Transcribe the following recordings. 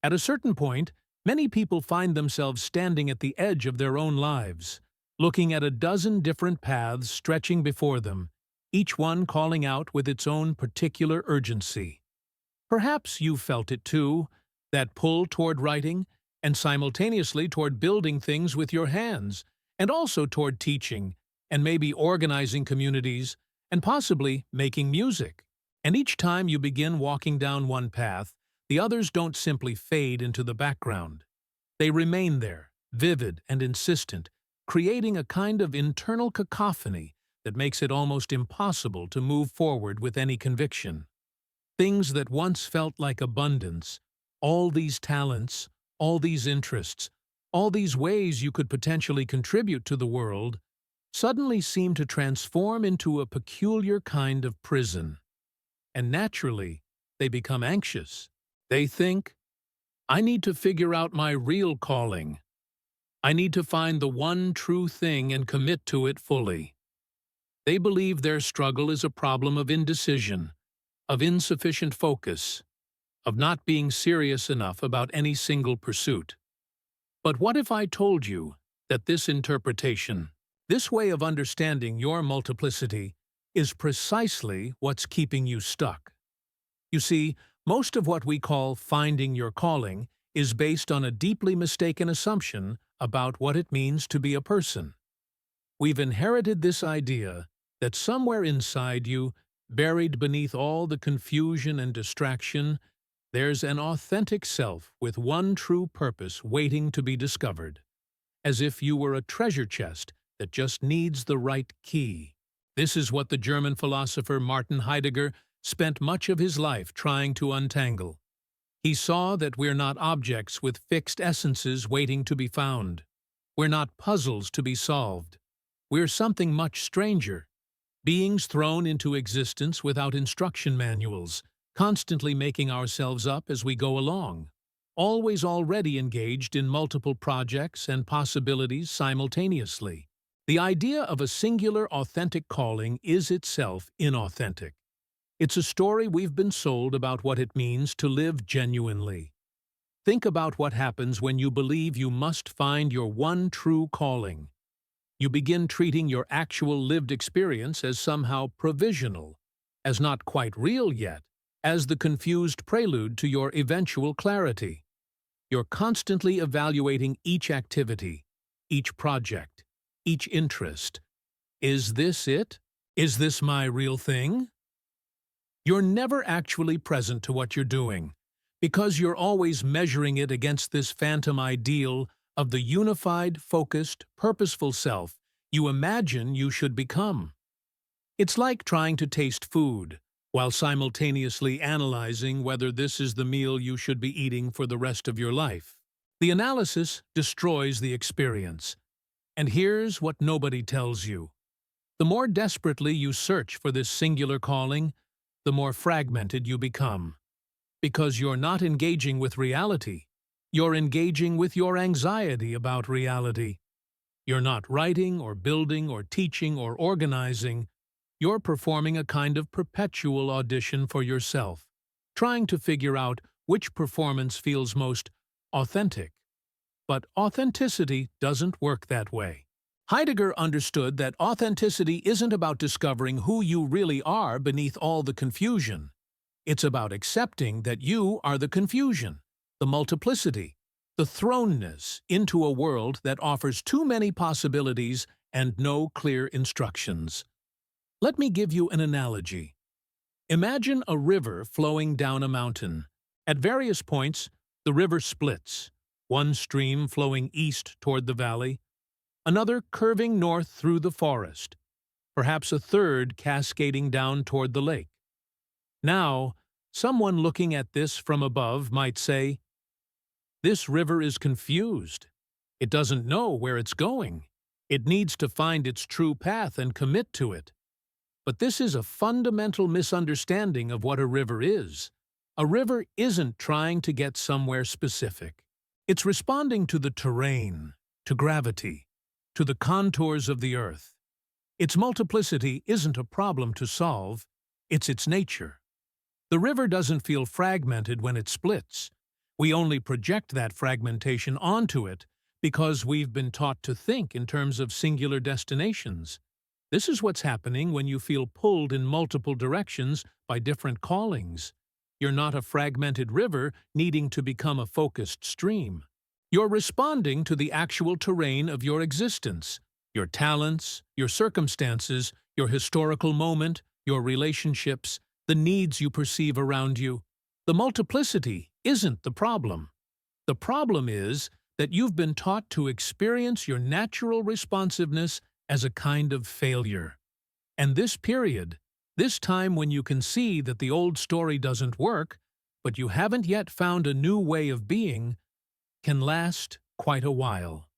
At a certain point, many people find themselves standing at the edge of their own lives, looking at a dozen different paths stretching before them, each one calling out with its own particular urgency. Perhaps you've felt it too, that pull toward writing, and simultaneously toward building things with your hands, and also toward teaching, and maybe organizing communities, and possibly making music. And each time you begin walking down one path, the others don't simply fade into the background. They remain there, vivid and insistent, creating a kind of internal cacophony that makes it almost impossible to move forward with any conviction. Things that once felt like abundance, all these talents, all these interests, all these ways you could potentially contribute to the world, suddenly seem to transform into a peculiar kind of prison. And naturally, they become anxious. They think, I need to figure out my real calling. I need to find the one true thing and commit to it fully. They believe their struggle is a problem of indecision, of insufficient focus, of not being serious enough about any single pursuit. But what if I told you that this interpretation, this way of understanding your multiplicity, is precisely what's keeping you stuck? You see, most of what we call finding your calling is based on a deeply mistaken assumption about what it means to be a person. We've inherited this idea that somewhere inside you, buried beneath all the confusion and distraction, there's an authentic self with one true purpose waiting to be discovered, as if you were a treasure chest that just needs the right key. This is what the German philosopher Martin Heidegger spent much of his life trying to untangle. He saw that we're not objects with fixed essences waiting to be found. We're not puzzles to be solved. We're something much stranger, beings thrown into existence without instruction manuals, constantly making ourselves up as we go along, always already engaged in multiple projects and possibilities simultaneously. The idea of a singular authentic calling is itself inauthentic. It's a story we've been sold about what it means to live genuinely. Think about what happens when you believe you must find your one true calling. You begin treating your actual lived experience as somehow provisional, as not quite real yet, as the confused prelude to your eventual clarity. You're constantly evaluating each activity, each project, each interest. Is this it? Is this my real thing? You're never actually present to what you're doing, because you're always measuring it against this phantom ideal of the unified, focused, purposeful self you imagine you should become. It's like trying to taste food, while simultaneously analyzing whether this is the meal you should be eating for the rest of your life. The analysis destroys the experience. And here's what nobody tells you. The more desperately you search for this singular calling, the more fragmented you become. Because you're not engaging with reality. You're engaging with your anxiety about reality. You're not writing or building or teaching or organizing. You're performing a kind of perpetual audition for yourself, trying to figure out which performance feels most authentic. But authenticity doesn't work that way. Heidegger understood that authenticity isn't about discovering who you really are beneath all the confusion. It's about accepting that you are the confusion, the multiplicity, the thrownness into a world that offers too many possibilities and no clear instructions. Let me give you an analogy. Imagine a river flowing down a mountain. At various points, the river splits, one stream flowing east toward the valley, another curving north through the forest, perhaps a third cascading down toward the lake. Now, someone looking at this from above might say, "This river is confused. It doesn't know where it's going. It needs to find its true path and commit to it." But this is a fundamental misunderstanding of what a river is. A river isn't trying to get somewhere specific. It's responding to the terrain, to gravity, to the contours of the earth. Its multiplicity isn't a problem to solve, it's its nature. The river doesn't feel fragmented when it splits, We only project that fragmentation onto it because we've been taught to think in terms of singular destinations. This is what's happening when you feel pulled in multiple directions by different callings. You're not a fragmented river needing to become a focused stream. You're responding to the actual terrain of your existence, your talents, your circumstances, your historical moment, your relationships, the needs you perceive around you. The multiplicity isn't the problem. The problem is that you've been taught to experience your natural responsiveness as a kind of failure. And this period, this time when you can see that the old story doesn't work, but you haven't yet found a new way of being, can last quite a while.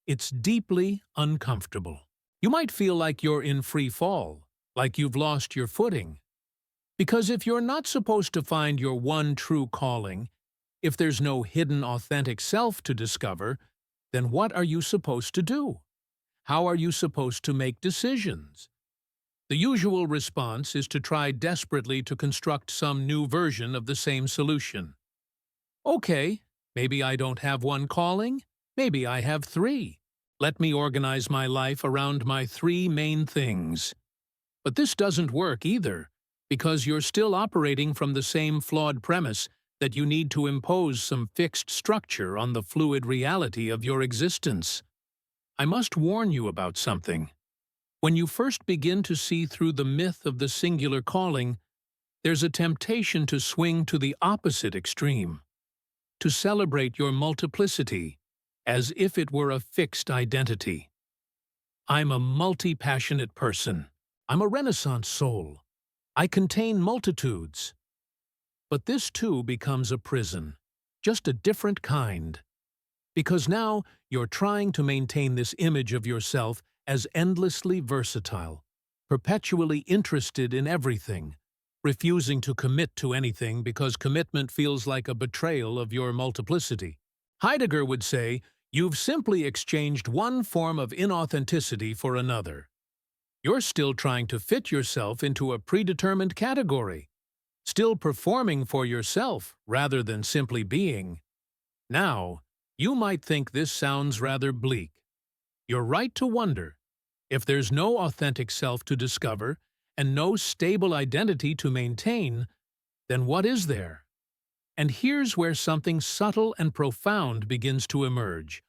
It's deeply uncomfortable. You might feel like you're in free fall, like you've lost your footing. Because if you're not supposed to find your one true calling, if there's no hidden authentic self to discover, then what are you supposed to do? How are you supposed to make decisions? The usual response is to try desperately to construct some new version of the same solution. Okay, maybe I don't have one calling, maybe I have three. Let me organize my life around my three main things. But this doesn't work either, because you're still operating from the same flawed premise that you need to impose some fixed structure on the fluid reality of your existence. I must warn you about something. When you first begin to see through the myth of the singular calling, there's a temptation to swing to the opposite extreme, to celebrate your multiplicity as if it were a fixed identity. I'm a multi-passionate person. I'm a Renaissance soul. I contain multitudes. But this too becomes a prison, just a different kind. Because now you're trying to maintain this image of yourself as endlessly versatile, perpetually interested in everything, refusing to commit to anything because commitment feels like a betrayal of your multiplicity. Heidegger would say, you've simply exchanged one form of inauthenticity for another. You're still trying to fit yourself into a predetermined category, still performing for yourself rather than simply being. Now, you might think this sounds rather bleak. You're right to wonder. If there's no authentic self to discover and no stable identity to maintain, then what is there? And here's where something subtle and profound begins to emerge,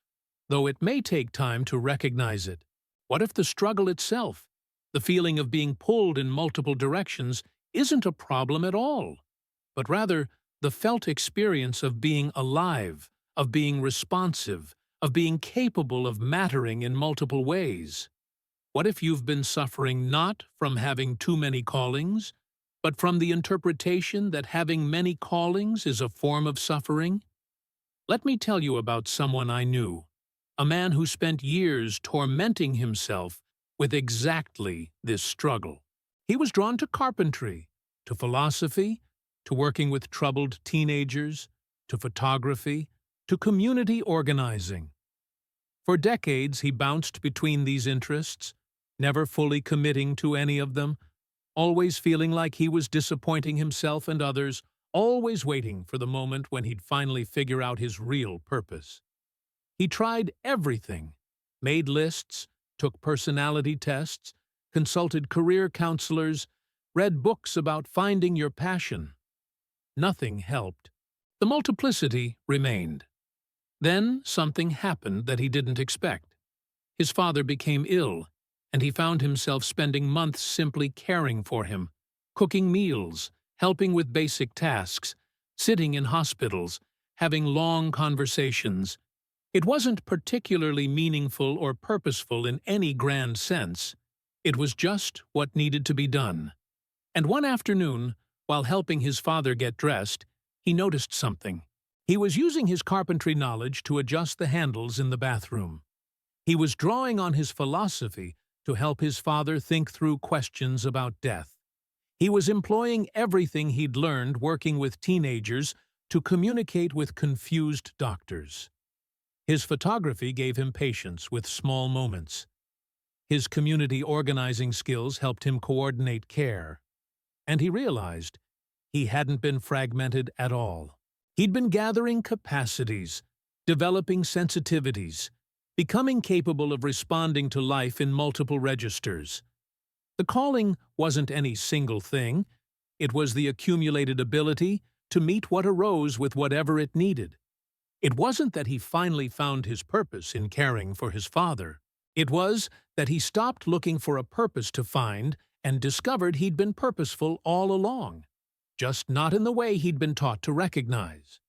though it may take time to recognize it. What if the struggle itself, the feeling of being pulled in multiple directions, isn't a problem at all, but rather the felt experience of being alive, of being responsive, of being capable of mattering in multiple ways? What if you've been suffering not from having too many callings, but from the interpretation that having many callings is a form of suffering? Let me tell you about someone I knew, a man who spent years tormenting himself with exactly this struggle. He was drawn to carpentry, to philosophy, to working with troubled teenagers, to photography, to community organizing. For decades he bounced between these interests, never fully committing to any of them, always feeling like he was disappointing himself and others, always waiting for the moment when he'd finally figure out his real purpose. He tried everything, made lists, took personality tests, consulted career counselors, read books about finding your passion. Nothing helped. The multiplicity remained. Then something happened that he didn't expect. His father became ill, and he found himself spending months simply caring for him, cooking meals, helping with basic tasks, sitting in hospitals, having long conversations. It wasn't particularly meaningful or purposeful in any grand sense. It was just what needed to be done. And one afternoon, while helping his father get dressed, he noticed something. He was using his carpentry knowledge to adjust the handles in the bathroom. He was drawing on his philosophy to help his father think through questions about death. He was employing everything he'd learned working with teenagers to communicate with confused doctors. His photography gave him patience with small moments. His community organizing skills helped him coordinate care. And he realized he hadn't been fragmented at all. He'd been gathering capacities, developing sensitivities, becoming capable of responding to life in multiple registers. The calling wasn't any single thing. It was the accumulated ability to meet what arose with whatever it needed. It wasn't that he finally found his purpose in caring for his father. It was that he stopped looking for a purpose to find and discovered he'd been purposeful all along, just not in the way he'd been taught to recognize.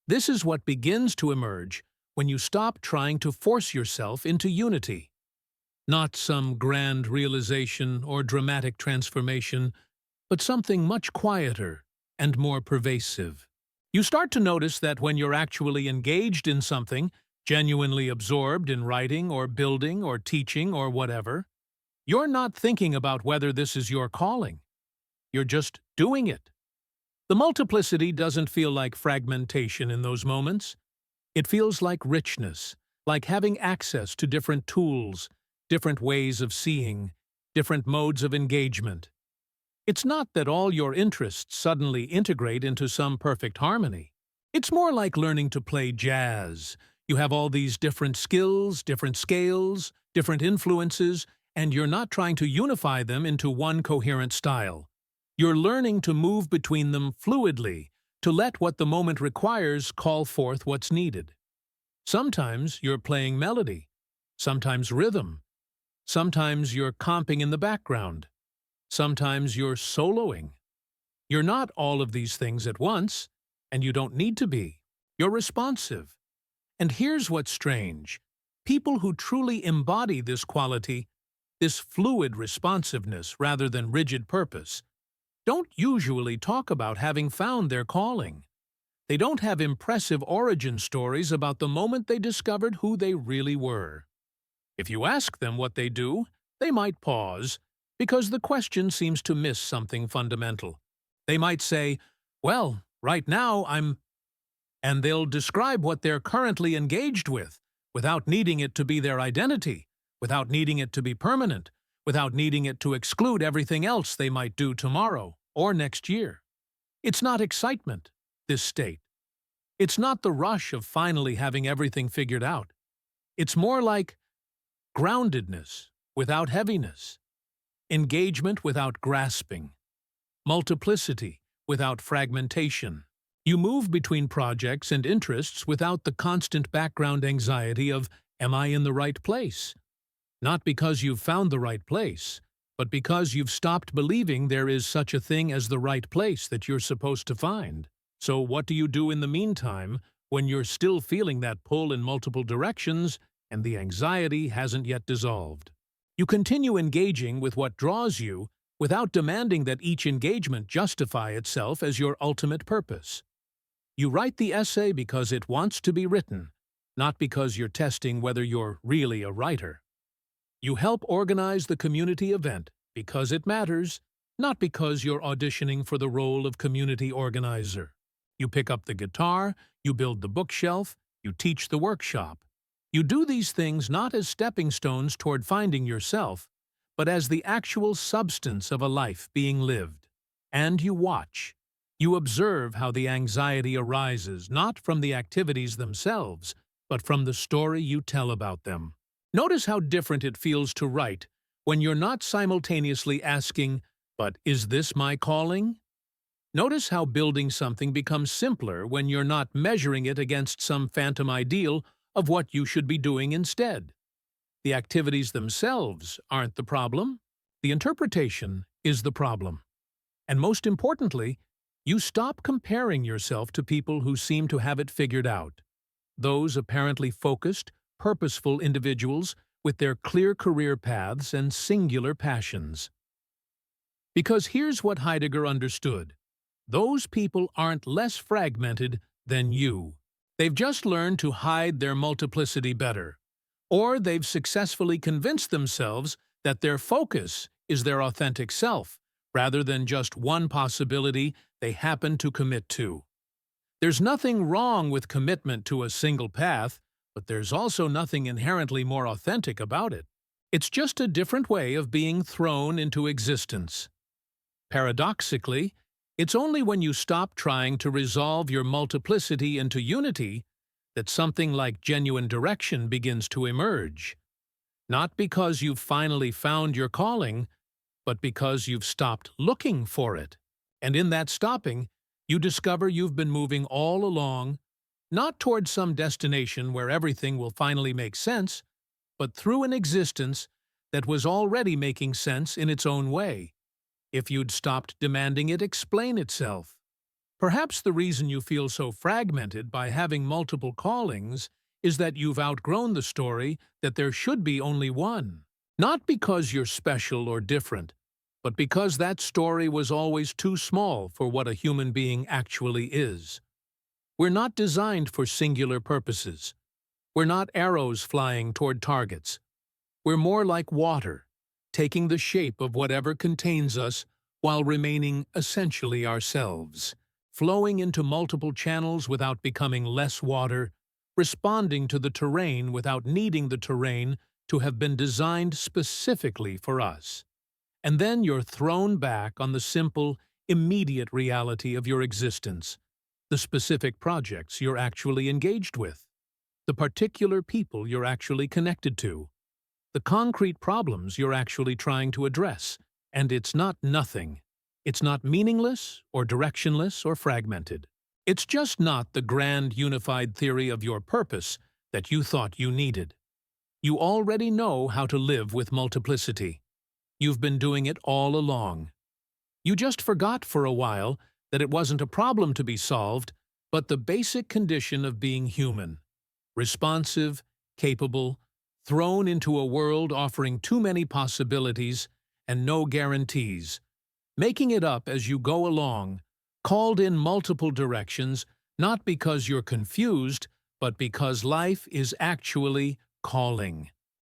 This is what begins to emerge when you stop trying to force yourself into unity. Not some grand realization or dramatic transformation, but something much quieter and more pervasive. You start to notice that when you're actually engaged in something, genuinely absorbed in writing or building or teaching or whatever, you're not thinking about whether this is your calling. You're just doing it. The multiplicity doesn't feel like fragmentation in those moments. It feels like richness, like having access to different tools, different ways of seeing, different modes of engagement. It's not that all your interests suddenly integrate into some perfect harmony. It's more like learning to play jazz. You have all these different skills, different scales, different influences, and you're not trying to unify them into one coherent style. You're learning to move between them fluidly, to let what the moment requires call forth what's needed. Sometimes you're playing melody, sometimes rhythm, sometimes you're comping in the background, sometimes you're soloing. You're not all of these things at once, and you don't need to be. You're responsive. And here's what's strange. People who truly embody this quality, this fluid responsiveness rather than rigid purpose, don't usually talk about having found their calling. They don't have impressive origin stories about the moment they discovered who they really were. If you ask them what they do, they might pause, because the question seems to miss something fundamental. They might say, "Well, right now I'm..." And they'll describe what they're currently engaged with, without needing it to be their identity, without needing it to be permanent, without needing it to exclude everything else they might do tomorrow or next year. It's not excitement, this state. It's not the rush of finally having everything figured out. It's more like groundedness without heaviness, engagement without grasping, multiplicity without fragmentation. You move between projects and interests without the constant background anxiety of, "Am I in the right place?" Not because you've found the right place, but because you've stopped believing there is such a thing as the right place that you're supposed to find. So what do you do in the meantime when you're still feeling that pull in multiple directions and the anxiety hasn't yet dissolved? You continue engaging with what draws you without demanding that each engagement justify itself as your ultimate purpose. You write the essay because it wants to be written, not because you're testing whether you're really a writer. You help organize the community event because it matters, not because you're auditioning for the role of community organizer. You pick up the guitar, you build the bookshelf, you teach the workshop. You do these things not as stepping stones toward finding yourself, but as the actual substance of a life being lived. And you watch. You observe how the anxiety arises not from the activities themselves, but from the story you tell about them. Notice how different it feels to write when you're not simultaneously asking, "But is this my calling?" Notice how building something becomes simpler when you're not measuring it against some phantom ideal of what you should be doing instead. The activities themselves aren't the problem. The interpretation is the problem. And most importantly, you stop comparing yourself to people who seem to have it figured out. Those apparently focused, purposeful individuals with their clear career paths and singular passions. Because here's what Heidegger understood. Those people aren't less fragmented than you. They've just learned to hide their multiplicity better. Or they've successfully convinced themselves that their focus is their authentic self, rather than just one possibility they happen to commit to. There's nothing wrong with commitment to a single path, but there's also nothing inherently more authentic about it. It's just a different way of being thrown into existence. Paradoxically, It's only when you stop trying to resolve your multiplicity into unity that something like genuine direction begins to emerge. Not because you've finally found your calling, but because you've stopped looking for it. And in that stopping, you discover you've been moving all along, not toward some destination where everything will finally make sense, but through an existence that was already making sense in its own way, if you'd stopped demanding it explain itself. Perhaps the reason you feel so fragmented by having multiple callings is that you've outgrown the story that there should be only one. Not because you're special or different, but because that story was always too small for what a human being actually is. We're not designed for singular purposes. We're not arrows flying toward targets. We're more like water, taking the shape of whatever contains us while remaining essentially ourselves, flowing into multiple channels without becoming less water, responding to the terrain without needing the terrain to have been designed specifically for us. And then you're thrown back on the simple, immediate reality of your existence, the specific projects you're actually engaged with, the particular people you're actually connected to, the concrete problems you're actually trying to address. And it's not nothing. It's not meaningless or directionless or fragmented. It's just not the grand unified theory of your purpose that you thought you needed. You already know how to live with multiplicity. You've been doing it all along. You just forgot for a while that it wasn't a problem to be solved, but the basic condition of being human. Responsive, capable, thrown into a world offering too many possibilities and no guarantees, making it up as you go along, called in multiple directions, not because you're confused, but because life is actually calling.